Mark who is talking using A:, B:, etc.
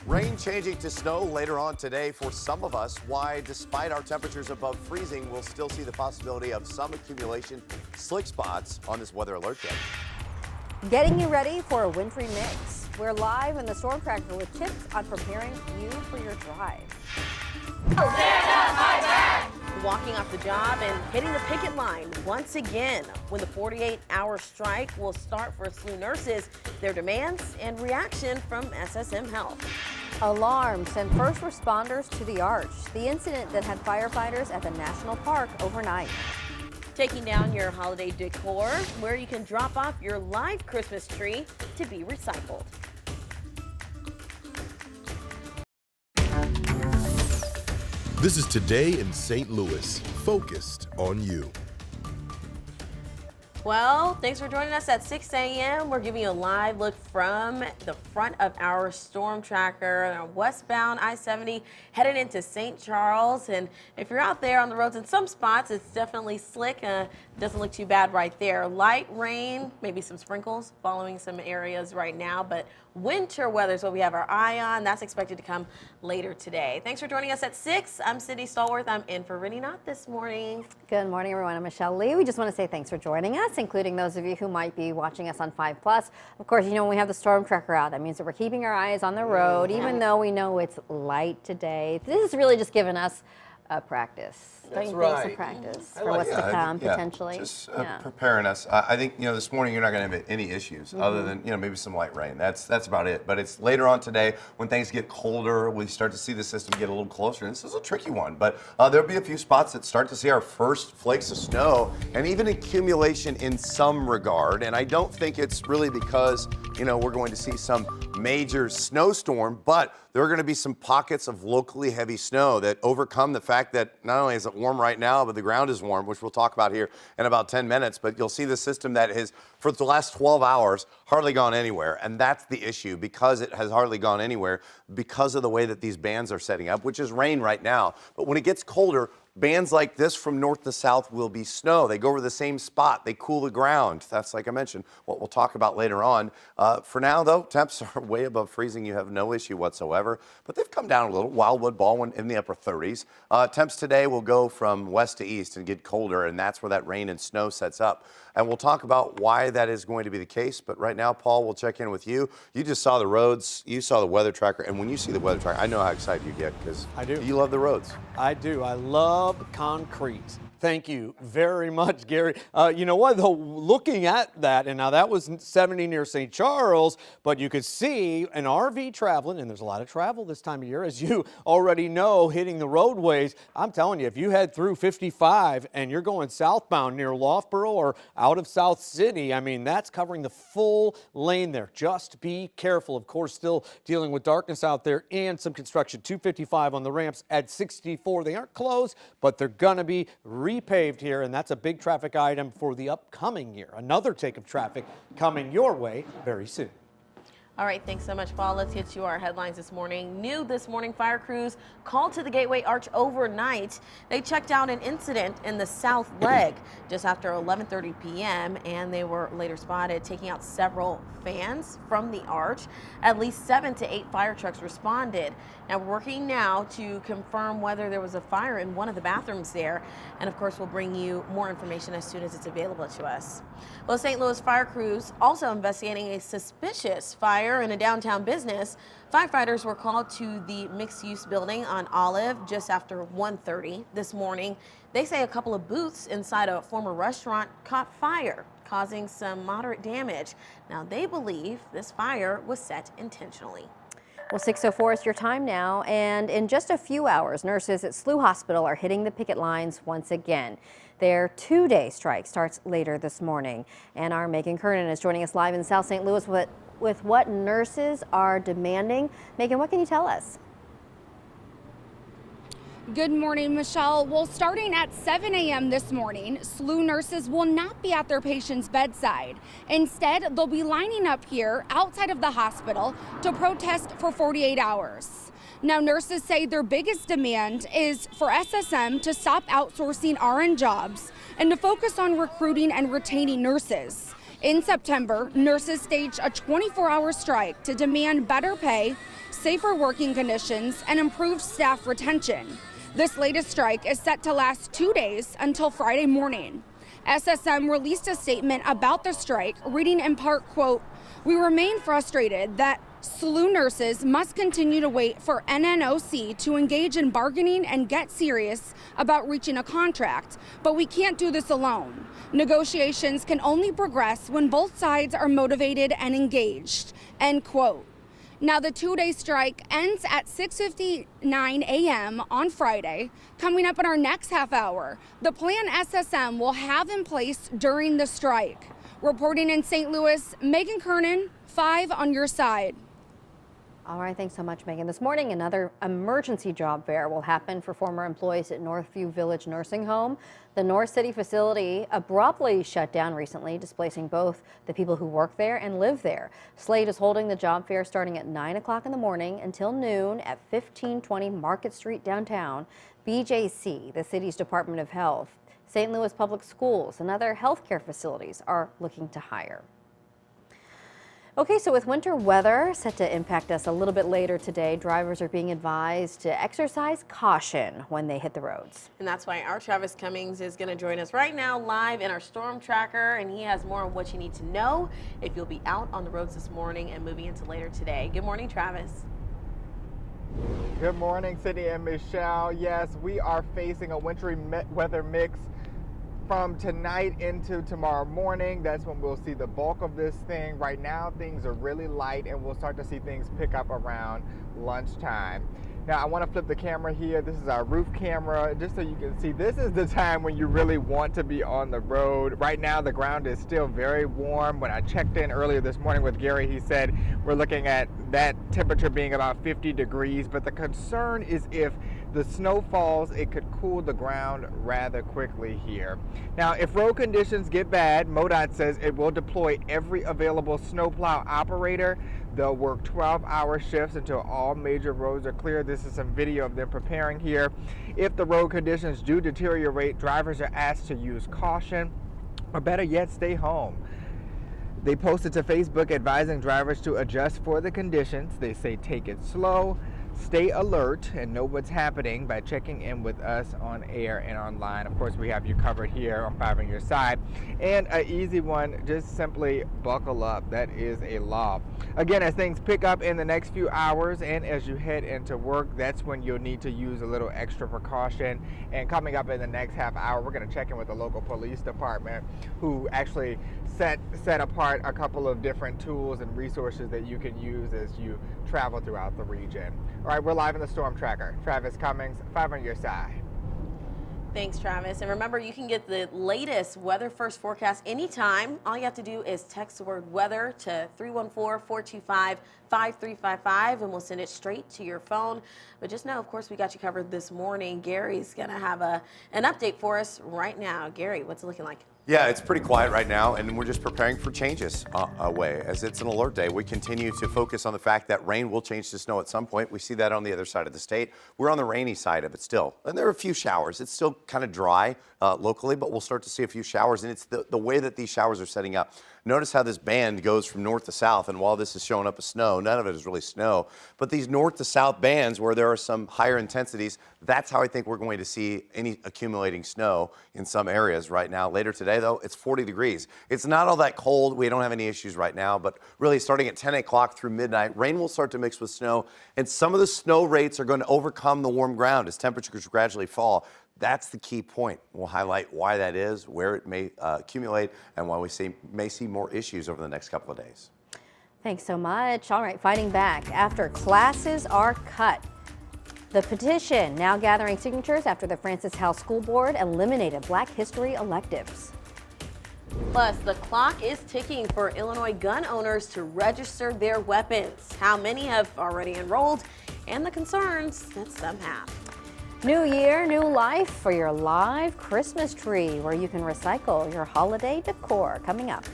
A: Rain changing to snow later on today for some of us. Why, despite our temperatures above freezing, we'll still see the possibility of some accumulation slick spots on this weather alert day.
B: Getting you ready for a wintry mix. We're live in the storm tracker with tips on preparing you for your drive.
C: Walking off the job and hitting the picket line once again when the 48-hour strike will start for SLU nurses, their demands and reaction from SSM Health.
B: Alarm sent first responders to the arch, the incident that had firefighters at the national park overnight.
C: Taking down your holiday decor, where you can drop off your live Christmas tree to be recycled.
D: This is Today in St. Louis, focused on you.
C: Well, thanks for joining us at 6 a.m. We're giving you a live look from the front of our storm tracker, westbound I-70 headed into St. Charles. And if you're out there on the roads in some spots, it's definitely slick. Doesn't look too bad right there. Light rain, maybe some sprinkles following some areas right now, but winter weather is what we have our eye on. That's expected to come later today. Thanks for joining us at 6. I'm Cindy Stallworth. I'm in for Rennie Knott this morning.
B: Good morning, everyone. I'm Michelle Lee. We just want to say thanks for joining us, including those of you who might be watching us on 5+. Of course, you know, when we have the storm tracker out, that means that we're keeping our eyes on the road, even though we know it's light today. This is really just giving us a practice.
E: That's
B: Some
E: right.
B: practice
E: I
B: for
E: like
B: what's to
E: that.
B: come, potentially.
A: Just preparing us. I think, you know, this morning you're not going to have any issues other than, you know, maybe some light rain. That's about it. But it's later on today when things get colder, we start to see the system get a little closer. And this is a tricky one, but there'll be a few spots that start to see our first flakes of snow and even accumulation in some regard. And I don't think it's really because, you know, we're going to see some major snowstorm, but there are going to be some pockets of locally heavy snow that overcome the fact that not only is it warm right now, but the ground is warm, which we'll talk about here in about 10 minutes. But you'll see the system that has, for the last 12 hours, hardly gone anywhere. And that's the issue, because it has hardly gone anywhere because of the way that these bands are setting up, which is rain right now. But when it gets colder, bands like this from north to south will be snow. They go over the same spot. They cool the ground. That's, like I mentioned, what we'll talk about later on. For now, though, temps are way above freezing. You have no issue whatsoever. But they've come down a little. Wildwood, Baldwin in the upper 30s. Temps today will go from west to east and get colder, and that's where that rain and snow sets up. And we'll talk about why that is going to be the case. But right now, Paul, we'll check in with you. You just saw the roads. You saw the weather tracker. And when you see the weather tracker, I know how excited you get, because
E: I do.
A: You love the roads.
E: I do. I love concrete. Thank you very much, Gary. You know what, though, looking at that, and now that was 70 near St. Charles, but you could see an RV traveling, and there's a lot of travel this time of year, as you already know, hitting the roadways. I'm telling you, if you head through 55 and you're going southbound near Loughborough or out of South City, I mean, that's covering the full lane there. Just be careful. Of course, still dealing with darkness out there and some construction. 255 on the ramps at 64. They aren't closed, but they're going to be repaved here, and that's a big traffic item for the upcoming year. Another take of traffic coming your way very soon.
C: All right, thanks so much, Paul. Let's get to our headlines this morning. New this morning, fire crews called to the Gateway Arch overnight. They checked out an incident in the south leg just after 11:30 p.m. and they were later spotted taking out several fans from the arch. At least 7 to 8 fire trucks responded. Now we're working now to confirm whether there was a fire in one of the bathrooms there. And of course, we'll bring you more information as soon as it's available to us. Well, St. Louis fire crews also investigating a suspicious fire in a downtown business. Firefighters were called to the mixed-use building on Olive just after 1:30 this morning. They say a couple of booths inside a former restaurant caught fire, causing some moderate damage. Now, they believe this fire was set intentionally.
B: Well, 6:04 is your time now, and in just a few hours, nurses at SLU Hospital are hitting the picket lines once again. Their 2-day strike starts later this morning, and our Megan Kernan is joining us live in South St. Louis with what nurses are demanding. Megan, what can you tell us?
F: Good morning, Michelle. Well, starting at 7 a.m. this morning, SLU nurses will not be at their patient's bedside. Instead, they'll be lining up here outside of the hospital to protest for 48 hours. Now, nurses say their biggest demand is for SSM to stop outsourcing RN jobs and to focus on recruiting and retaining nurses. In September, nurses staged a 24-hour strike to demand better pay, safer working conditions, and improved staff retention. This latest strike is set to last 2 days until Friday morning. SSM released a statement about the strike, reading in part, quote, "We remain frustrated that SLU nurses must continue to wait for NNOC to engage in bargaining and get serious about reaching a contract, but we can't do this alone. Negotiations can only progress when both sides are motivated and engaged," end quote. Now, the 2-day strike ends at 6:59 a.m. on Friday. Coming up in our next half hour, the plan SSM will have in place during the strike. Reporting in St. Louis, Megan Kernan, 5 on your side.
B: All right, thanks so much, Megan. This morning, another emergency job fair will happen for former employees at Northview Village Nursing Home. The North City facility abruptly shut down recently, displacing both the people who work there and live there. Slade is holding the job fair starting at 9 o'clock in the morning until noon at 1520 Market Street downtown. BJC, the city's Department of Health, St. Louis Public Schools, and other healthcare facilities are looking to hire. Okay, so with winter weather set to impact us a little bit later today, drivers are being advised to exercise caution when they hit the roads.
C: And that's why our Travis Cummings is going to join us right now live in our storm tracker, and he has more on what you need to know if you'll be out on the roads this morning and moving into later today. Good morning, Travis.
G: Good morning, Cindy and Michelle. Yes, we are facing a wintry weather mix from tonight into tomorrow morning. That's when we'll see the bulk of this thing. Right now, things are really light, and we'll start to see things pick up around lunchtime. Now, I want to flip the camera here. This is our roof camera, just so you can see. This is the time when you really want to be on the road. Right now, the ground is still very warm. When I checked in earlier this morning with Gary, he said we're looking at that temperature being about 50 degrees. But the concern is if the snow falls, it could cool the ground rather quickly here. Now, if road conditions get bad, MoDOT says it will deploy every available snowplow operator. They'll work 12-hour shifts until all major roads are clear. This is some video of them preparing here. If the road conditions do deteriorate, drivers are asked to use caution, or better yet, stay home. They posted to Facebook advising drivers to adjust for the conditions. They say take it slow, stay alert, and know what's happening by checking in with us on air and online. Of course, we have you covered here on 5 on your side. And an easy one, just simply buckle up. That is a law. Again, as things pick up in the next few hours and as you head into work, that's when you'll need to use a little extra precaution. And coming up in the next half hour, we're going to check in with the local police department, who actually set apart a couple of different tools and resources that you can use as you travel throughout the region. All right, we're live in the storm tracker. Travis Cummings, 5 on your side.
C: Thanks, Travis. And remember, you can get the latest weather first forecast anytime. All you have to do is text the word weather to 314-425-5355, and we'll send it straight to your phone. But just know, of course, we got you covered this morning. Gary's going to have an update for us right now. Gary, what's it looking like?
A: Yeah, it's pretty quiet right now, and we're just preparing for changes away. As it's an alert day, we continue to focus on the fact that rain will change to snow at some point. We see that on the other side of the state. We're on the rainy side of it still, and there are a few showers. It's still kind of dry locally, but we'll start to see a few showers, and it's the way that these showers are setting up. Notice how this band goes from north to south, and while this is showing up as snow, none of it is really snow. But these north to south bands where there are some higher intensities, that's how I think we're going to see any accumulating snow in some areas right now. Later today, though, it's 40 degrees. It's not all that cold. We don't have any issues right now, but really starting at 10 o'clock through midnight, rain will start to mix with snow, and some of the snow rates are going to overcome the warm ground as temperatures gradually fall. That's the key point. We'll highlight why that is, where it may accumulate, and why we may see more issues over the next couple of days.
B: Thanks so much. All right, fighting back after classes are cut. The petition now gathering signatures after the Francis Howell School Board eliminated Black History electives.
C: Plus, the clock is ticking for Illinois gun owners to register their weapons. How many have already enrolled, and the concerns that some have.
B: New year, new life for your live Christmas tree, where you can recycle your holiday decor. Coming up.